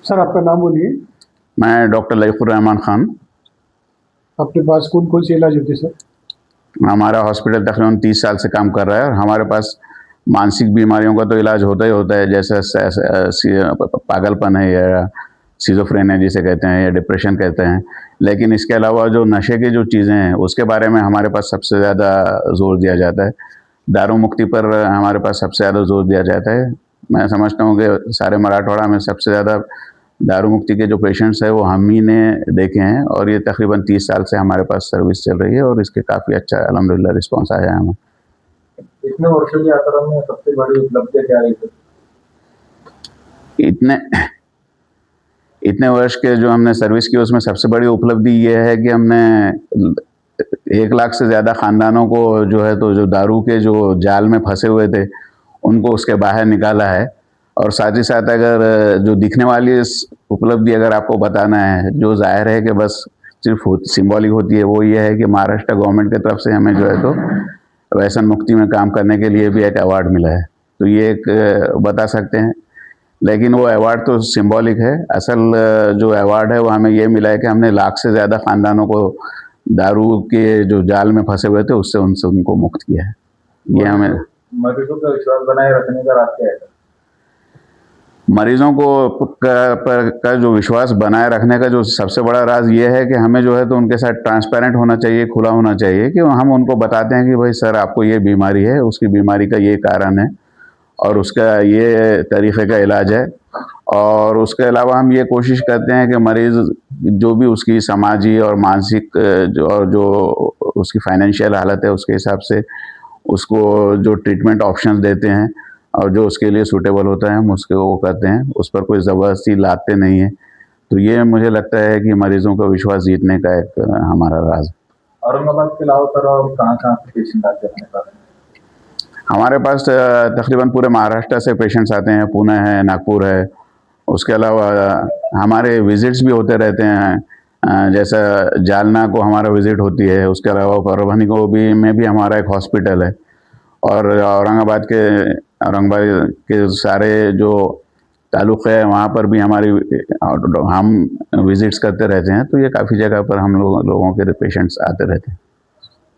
Sir आपका नाम बोलिए। मैं डॉक्टर लईकुर रहमान खान। आपके पास कौन कौन सी इलाज होती है सर? हमारा हॉस्पिटल तकरीबन 30 साल से काम कर रहा है और हमारे पास मानसिक बीमारियों का तो इलाज होता ही होता है, जैसे पागलपन है या सिजोफ्रेनिया जिसे कहते हैं या डिप्रेशन कहते हैं। लेकिन इसके अलावा जो नशे की जो चीज़ें हैं उसके बारे में हमारे पास सबसे ज़्यादा ज़ोर दिया जाता है। दारू मुक्ति पर हमारे पास सबसे ज़्यादा ज़ोर दिया जाता है। मैं समझता हूँ कि सारे मराठवाड़ा में सबसे ज़्यादा दारू मुक्ति के जो पेशेंट्स हैं वो हम ही ने देखे हैं और ये तकरीबन 30 साल से हमारे पास सर्विस चल रही है और इसके काफ़ी अच्छा अल्हम्दुलिल्लाह रिस्पॉन्स आया है हमें। इतने वर्षों की यात्रा में सबसे बड़ी उपलब्धि क्या रही थी? इतने वर्ष के जो हमने सर्विस की उसमें सबसे बड़ी उपलब्धि ये है कि हमने 1 लाख से ज़्यादा ख़ानदानों को जो है तो जो दारू के जो जाल में फंसे हुए थे उनको उसके बाहर निकाला है। और साथ ही साथ अगर जो दिखने वाली उपलब्धि अगर आपको बताना है, जो ज़ाहिर है कि बस सिर्फ सिंबॉलिक होती है, वो ये है कि महाराष्ट्र गवर्नमेंट की तरफ से हमें जो है तो व्यसन मुक्ति में काम करने के लिए भी एक अवार्ड मिला है। तो ये एक बता सकते हैं, लेकिन वो अवार्ड तो सिंबॉलिक है। असल जो अवार्ड है वो हमें ये मिला है कि हमने 1 लाख से ज़्यादा ख़ानदानों को दारू के जो जाल में फंसे हुए थे उससे उनको मुक्त किया है। ये हमें मरीजों का विश्वास बनाए रखने का राज क्या है? मरीजों को का जो विश्वास बनाए रखने का जो सबसे बड़ा राज ये है कि हमें जो है तो उनके साथ ट्रांसपेरेंट होना चाहिए, खुला होना चाहिए कि हम उनको बताते हैं कि भाई सर आपको ये बीमारी है, उसकी बीमारी का ये कारण है और उसका ये तरीक़े का इलाज है। और उसके अलावा हम ये कोशिश करते हैं कि मरीज़ जो भी उसकी समाजी और मानसिक जो उसकी फाइनेंशियल हालत है उसके हिसाब से उसको जो ट्रीटमेंट ऑप्शंस देते हैं और जो उसके लिए सूटेबल होता है हम उसके वो करते हैं, उस पर कोई ज़बरदस्ती लादते नहीं हैं। तो ये मुझे लगता है कि मरीज़ों का विश्वास जीतने का एक हमारा राज। औरंगाबाद के अलावा सर और कहाँ-कहाँ से पेशेंट आते हैं? हमारे पास तकरीबन पूरे महाराष्ट्र से पेशेंट्स आते हैं, पुणे है, नागपुर है। उसके अलावा हमारे विज़िट्स भी होते रहते हैं, जैसा जालना को हमारा विज़िट होती है, उसके अलावा परभनी को भी में भी हमारा एक हॉस्पिटल है और औरंगाबाद के सारे जो ताल्लुक़ है वहाँ पर भी हम विज़िट्स करते रहते हैं। तो ये काफ़ी जगह पर हम लोगों के पेशेंट्स आते रहते हैं।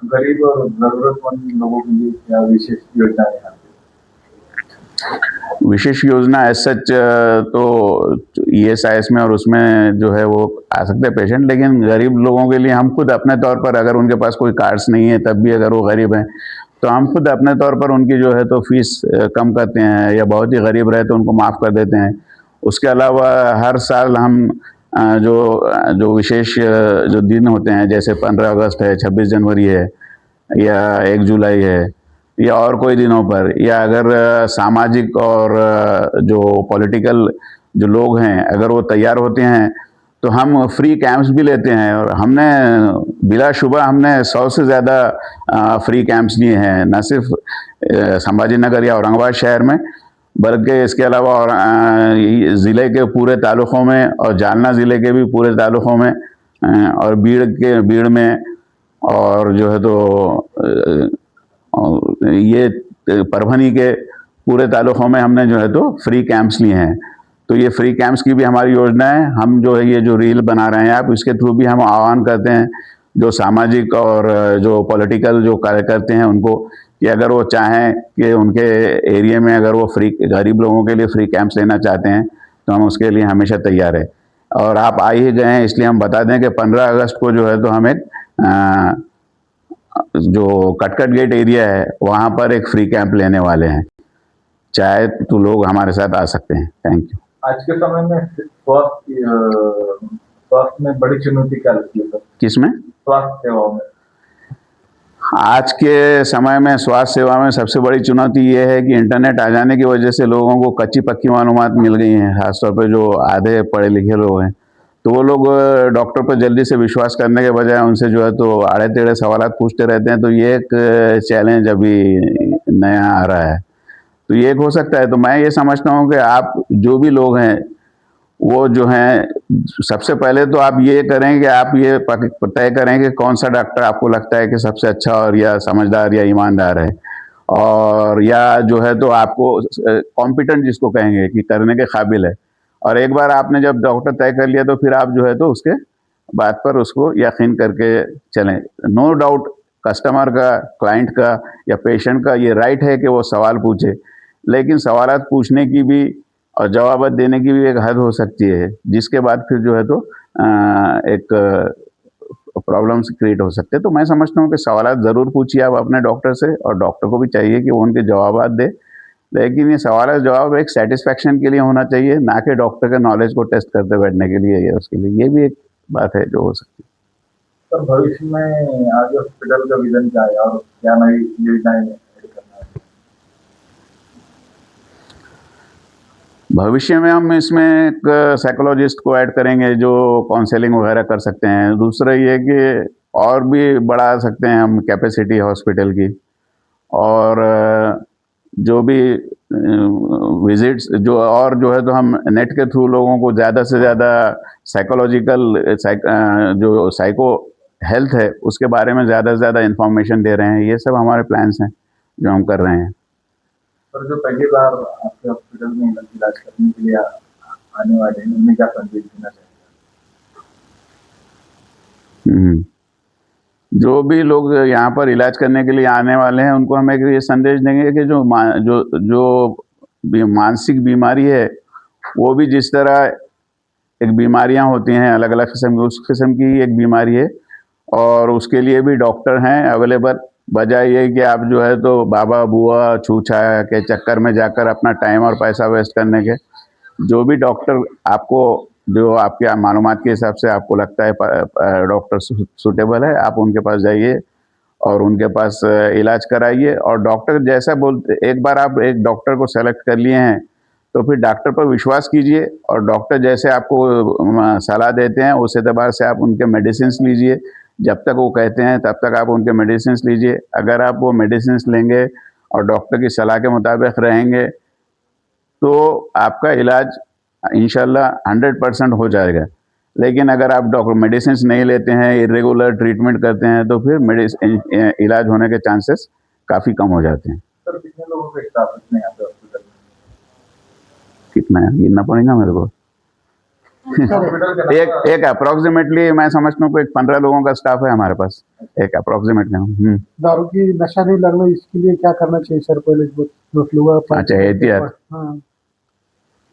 गरीब और ज़रूरतमंद लोगों के लिए क्या विशेष योजनाएं हैं? विशेष योजना एज सच तो ESIS में और उसमें जो है वो आ सकते हैं पेशेंट, लेकिन गरीब लोगों के लिए हम खुद अपने तौर पर अगर उनके पास कोई कार्ड्स नहीं है तब भी अगर वो गरीब हैं तो हम खुद अपने तौर पर उनकी जो है तो फीस कम करते हैं या बहुत ही गरीब रहे तो उनको माफ़ कर देते हैं। उसके अलावा हर साल हम जो विशेष जो दिन होते हैं जैसे 15 अगस्त है, 26 जनवरी है या 1 जुलाई है या और कोई दिनों पर, या अगर सामाजिक और जो पॉलिटिकल जो लोग हैं अगर वो तैयार होते हैं तो हम फ्री कैंप्स भी लेते हैं और हमने बिलाशुबा हमने 100 से ज़्यादा फ्री कैंप्स लिए हैं, न सिर्फ संभाजी नगर या औरंगाबाद शहर में बल्कि इसके अलावा और ज़िले के पूरे तालुक़ों में और जालना ज़िले के भी पूरे तालुक़ों में और बीड़ में और जो है तो ये परभनी के पूरे तालुक़ों में हमने जो है तो फ्री कैंप्स लिए हैं। तो ये फ्री कैंप्स की भी हमारी योजना है। हम जो है ये जो रील बना रहे हैं आप, इसके थ्रू भी हम आह्वान करते हैं जो सामाजिक और जो पॉलिटिकल जो कार्यकर्ता हैं उनको कि अगर वो चाहें कि उनके एरिया में अगर वो गरीब लोगों के लिए फ्री कैंप्स लेना चाहते हैं तो हम उसके लिए हमेशा तैयार है। और आप आ ही गए हैं इसलिए हम बता दें कि 15 अगस्त को जो है तो हम एक जो कटकट गेट एरिया है वहाँ पर एक फ्री कैंप लेने वाले हैं, चाहे तो लोग हमारे साथ आ सकते हैं। Thank you. आज के समय में स्वास्थ्य में बड़ी चुनौती क्या लगती है सर? किसमें? स्वास्थ्य सेवाओं में। आज के समय में स्वास्थ्य सेवा में सबसे बड़ी चुनौती ये है कि इंटरनेट आ जाने की वजह से लोगों को कच्ची पक्की मालूमात मिल गई हैं, खासतौर पे जो आधे पढ़े लिखे लोग हैं तो वो लोग डॉक्टर पर जल्दी से विश्वास करने के बजाय उनसे जो है तो आड़े टेढ़े सवालात पूछते रहते हैं। तो ये एक चैलेंज अभी नया आ रहा है, तो ये एक हो सकता है। तो मैं ये समझता हूँ कि आप जो भी लोग हैं वो जो हैं सबसे पहले तो आप ये करें कि आप ये तय करें कि कौन सा डॉक्टर आपको लगता है कि सबसे अच्छा और या समझदार या ईमानदार है, और या जो है तो आपको कॉम्पिटेंट जिसको कहेंगे कि करने के काबिल है, और एक बार आपने जब डॉक्टर तय कर लिया तो फिर आप जो है तो उसके बात पर उसको यकीन करके चलें। नो डाउट कस्टमर का, क्लाइंट का या पेशेंट का ये राइट है कि वो सवाल पूछे, लेकिन सवालात पूछने की भी और जवाब देने की भी एक हद हो सकती है, जिसके बाद फिर जो है तो एक प्रॉब्लम्स क्रिएट हो सकते हैं। तो मैं समझता हूँ कि सवालात ज़रूर पूछिए आप अपने डॉक्टर से, और डॉक्टर को भी चाहिए कि वो उनके जवाबात दे, लेकिन ये सवाल जवाब एक सेटिस्फैक्शन के लिए होना चाहिए, ना कि डॉक्टर के नॉलेज को टेस्ट करते बैठने के लिए या उसके लिए। ये भी एक बात है जो हो सकती है। सर भविष्य में आगे हॉस्पिटल का विजन क्या है और क्या नई योजनाएं ऐड करना है? भविष्य में हम इसमें एक साइकोलॉजिस्ट को ऐड करेंगे जो काउंसलिंग वगैरह कर सकते हैं। दूसरा ये कि और भी बढ़ा सकते हैं हम कैपेसिटी हॉस्पिटल की, और जो भी विजिट्स जो और जो है तो हम नेट के थ्रू लोगों को ज़्यादा से ज़्यादा साइकोलॉजिकल जो साइको हेल्थ है उसके बारे में ज़्यादा से ज़्यादा इंफॉर्मेशन दे रहे हैं। ये सब हमारे प्लान्स हैं जो हम कर रहे हैं। सर जो पहली बार आपके हॉस्पिटल में इलाज करने के लिए आने वाले हैं उन्हें क्या संदेश देना चाहिए? जो भी लोग यहाँ पर इलाज करने के लिए आने वाले हैं उनको हम एक ये संदेश देंगे कि जो मानसिक बीमारी है वो भी जिस तरह एक बीमारियाँ होती हैं अलग अलग किस्म की, उस किस्म की ही एक बीमारी है, और उसके लिए भी डॉक्टर हैं अवेलेबल। बजाय ये कि आप जो है तो बाबा बुआ छूछा के चक्कर में जाकर अपना टाइम और पैसा वेस्ट करने के, जो भी डॉक्टर आपको जो आपके मालूमात के हिसाब से आपको लगता है डॉक्टर सूटेबल है, आप उनके पास जाइए और उनके पास इलाज कराइए। और डॉक्टर जैसा बोलते, एक बार आप एक डॉक्टर को सेलेक्ट कर लिए हैं तो फिर डॉक्टर पर विश्वास कीजिए, और डॉक्टर जैसे आपको सलाह देते हैं उस एतबार से आप उनके मेडिसिन्स लीजिए। जब तक वो कहते हैं तब तक आप उनके मेडिसिन्स लीजिए। अगर आप वो मेडिसिन्स लेंगे और डॉक्टर की सलाह के मुताबिक रहेंगे तो आपका इलाज इंशाल्लाह 100% हो जाएगा। लेकिन अगर आप डॉक्टर मेडिसिन्स नहीं लेते हैं, इरेगुलर ट्रीटमेंट करते हैं, तो फिर इलाज होने के चांसेस काफ़ी कम हो जाते हैं। सर कितने लोगों का स्टाफ इसमें यहाँ पे हॉस्पिटल में? कितना है गिनना पड़ेगा मेरे को। एक अप्रोक्सीमेटली मैं समझता हूँ कि 15 लोगों का स्टाफ है हमारे पास, एक अप्रोक्सीमेटली। दारू की नशा नहीं लगना इसके लिए क्या करना चाहिए सर? पहले लोग अच्छा, एहतियात। हाँ,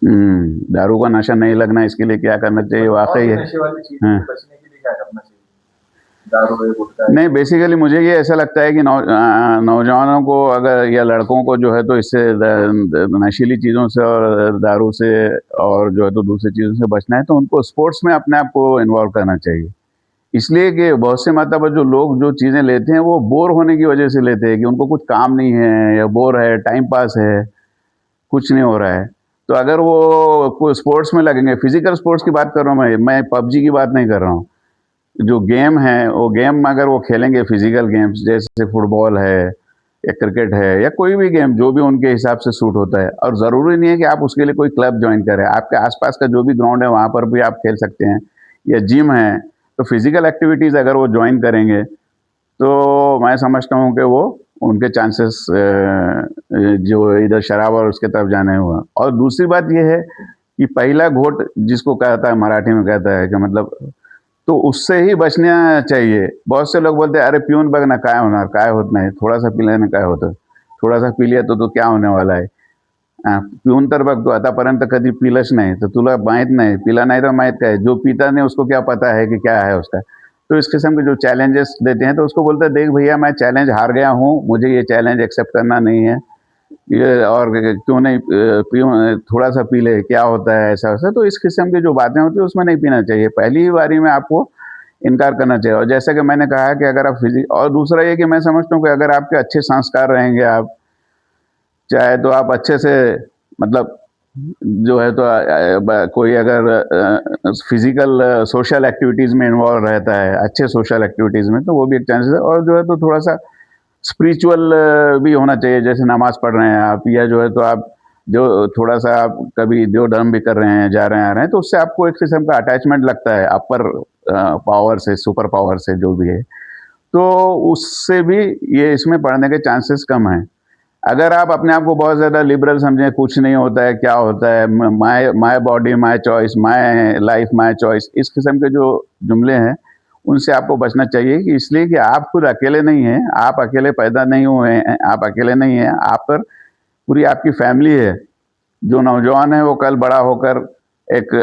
दारू का नशा नहीं लगना इसके लिए क्या करना चाहिए, वाकई है। नशे वाली चीज़ से बचने के लिए क्या करना चाहिए? दारू है, गुटखा है? नहीं, बेसिकली मुझे ये ऐसा लगता है कि नौजवानों को अगर या लड़कों को जो है तो इससे नशीली चीज़ों से और दारू से और जो है तो दूसरी चीज़ों से बचना है, तो उनको स्पोर्ट्स में अपने आप को इन्वॉल्व करना चाहिए। इसलिए कि बहुत से मतलब जो लोग जो चीज़ें लेते हैं वो बोर होने की वजह से लेते हैं, कि उनको कुछ काम नहीं है या बोर है, टाइम पास है, कुछ नहीं हो रहा है। तो अगर वो कोई स्पोर्ट्स में लगेंगे, फिजिकल स्पोर्ट्स की बात कर रहा हूँ मैं पबजी की बात नहीं कर रहा हूँ। जो गेम है वो गेम अगर वो खेलेंगे, फिजिकल गेम्स जैसे फुटबॉल है या क्रिकेट है या कोई भी गेम जो भी उनके हिसाब से सूट होता है, और ज़रूरी नहीं है कि आप उसके लिए कोई क्लब ज्वाइन करें, आपके आसपास का जो भी ग्राउंड है वहाँ पर भी आप खेल सकते हैं, या जिम है। तो फिजिकल एक्टिविटीज़ अगर वो ज्वाइन करेंगे तो मैं समझता हूँ कि वो उनके चांसेस जो इधर शराब और उसके तरफ जाने हुआ। और दूसरी बात ये है कि पहला घोट जिसको कहता है, मराठी में कहता है कि मतलब, तो उससे ही बचना चाहिए। बहुत से लोग बोलते हैं अरे पिऊन बघ ना काय होणार, काय होत नाही, थोड़ा सा पिल्याने काय होतं, थोड़ा सा पी लिया तो क्या होने वाला है। पिऊन तर बघ, तू आतापर्यंत कधी पिलंच नाही तर तुला माहीत नाही, पिला नहीं तो माहीत काय, जो पीता नहीं उसको क्या पता है कि क्या है उसका। तो इस किस्म के जो चैलेंजेस देते हैं तो उसको बोलते हैं देख भैया मैं चैलेंज हार गया हूँ, मुझे ये चैलेंज एक्सेप्ट करना नहीं है, ये और क्यों नहीं पीऊँ, थोड़ा सा पी ले, क्या होता है ऐसा वैसा। तो इस किस्म की जो बातें होती है उसमें नहीं पीना चाहिए, पहली बारी में आपको इनकार करना चाहिए। और जैसा कि मैंने कहा कि अगर आप और दूसरा ये कि मैं समझता हूँ कि अगर आपके अच्छे संस्कार रहेंगे, आप चाहे तो आप अच्छे से मतलब जो है तो कोई अगर फिजिकल सोशल एक्टिविटीज़ में इन्वॉल्व रहता है, अच्छे सोशल एक्टिविटीज़ में, तो वो भी एक चांसेस है। और जो है तो थोड़ा सा स्पिरिचुअल भी होना चाहिए, जैसे नमाज़ पढ़ रहे हैं आप, या जो है तो आप जो थोड़ा सा आप कभी जो धर्म भी कर रहे हैं, जा रहे हैं आ रहे हैं, तो उससे आपको एक किस्म का अटैचमेंट लगता है अपर पावर से, सुपर पावर से, जो भी है। तो उससे भी ये इसमें पढ़ने के चांसेस कम हैं। अगर आप अपने आप को बहुत ज़्यादा लिबरल समझें, कुछ नहीं होता है, क्या होता है, my my body my choice, my life my choice, इस किस्म के जो जुमले हैं उनसे आपको बचना चाहिए। कि इसलिए कि आप खुद अकेले नहीं हैं, आप अकेले पैदा नहीं हुए हैं, आप अकेले नहीं हैं, आप पर पूरी आपकी फैमिली है। जो नौजवान है वो कल बड़ा होकर एक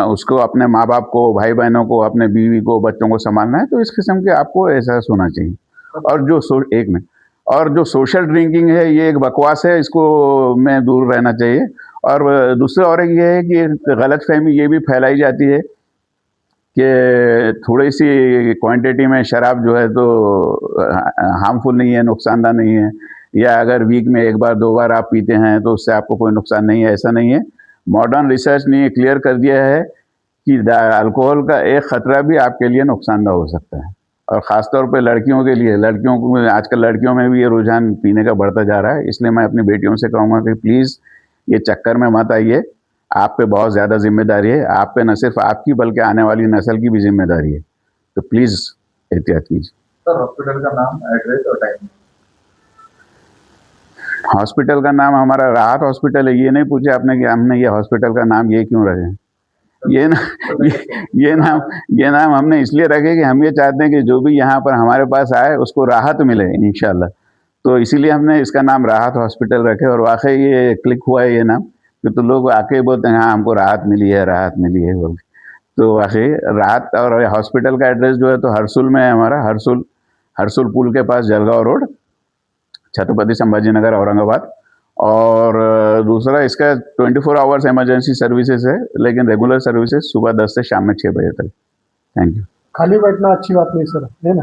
उसको अपने माँ बाप को, भाई बहनों को, अपने बीवी को, बच्चों को संभालना है, तो इस किस्म के आपको एहसास होना चाहिए। और जो सोशल ड्रिंकिंग है ये एक बकवास है, इसको में दूर रहना चाहिए। और दूसरा और एक ये है कि गलत फहमी ये भी फैलाई जाती है कि थोड़ी सी क्वांटिटी में शराब जो है तो हार्मफुल नहीं है, नुकसानदार नहीं है, या अगर वीक में एक बार दो बार आप पीते हैं तो उससे आपको कोई नुकसान नहीं है, ऐसा नहीं है। मॉडर्न रिसर्च ने क्लियर कर दिया है कि अल्कोहल का एक ख़तरा भी आपके लिए नुकसानदार हो सकता है। और ख़ास तौर पे लड़कियों के लिए, लड़कियों को आजकल लड़कियों में भी ये रुझान पीने का बढ़ता जा रहा है। इसलिए मैं अपनी बेटियों से कहूँगा कि प्लीज़ ये चक्कर में मत आइए, आप पे बहुत ज़्यादा जिम्मेदारी है, आप पे न सिर्फ आपकी बल्कि आने वाली नस्ल की भी जिम्मेदारी है। तो प्लीज़ एहतियात कीजिए। सर हॉस्पिटल का नाम, एड्रेस और टाइम? हॉस्पिटल का नाम हमारा राहत हॉस्पिटल है। ये नहीं पूछे आपने कि हमने ये हॉस्पिटल का नाम ये क्यों रखे? ये नाम हमने इसलिए रखे कि हम ये चाहते हैं कि जो भी यहाँ पर हमारे पास आए उसको राहत मिले इंशाल्लाह। तो इसीलिए हमने इसका नाम राहत हॉस्पिटल रखे। और वाकई ये क्लिक हुआ है ये नाम, तो लोग आके बोलते हैं हाँ हमको राहत मिली है, राहत मिली है बोल के। तो वाकई राहत। और हॉस्पिटल का एड्रेस जो है तो हरसुल में है हमारा, हरसुल पुल के पास, जलगांव रोड, छत्रपति संभाजी नगर, औरंगाबाद। और दूसरा इसका 24 आवर्स इमरजेंसी सर्विसेज है, लेकिन रेगुलर सर्विसेज सुबह 10 से शाम में 6 बजे तक। Thank you. खाली बैठना अच्छी बात नहीं सर, है ना?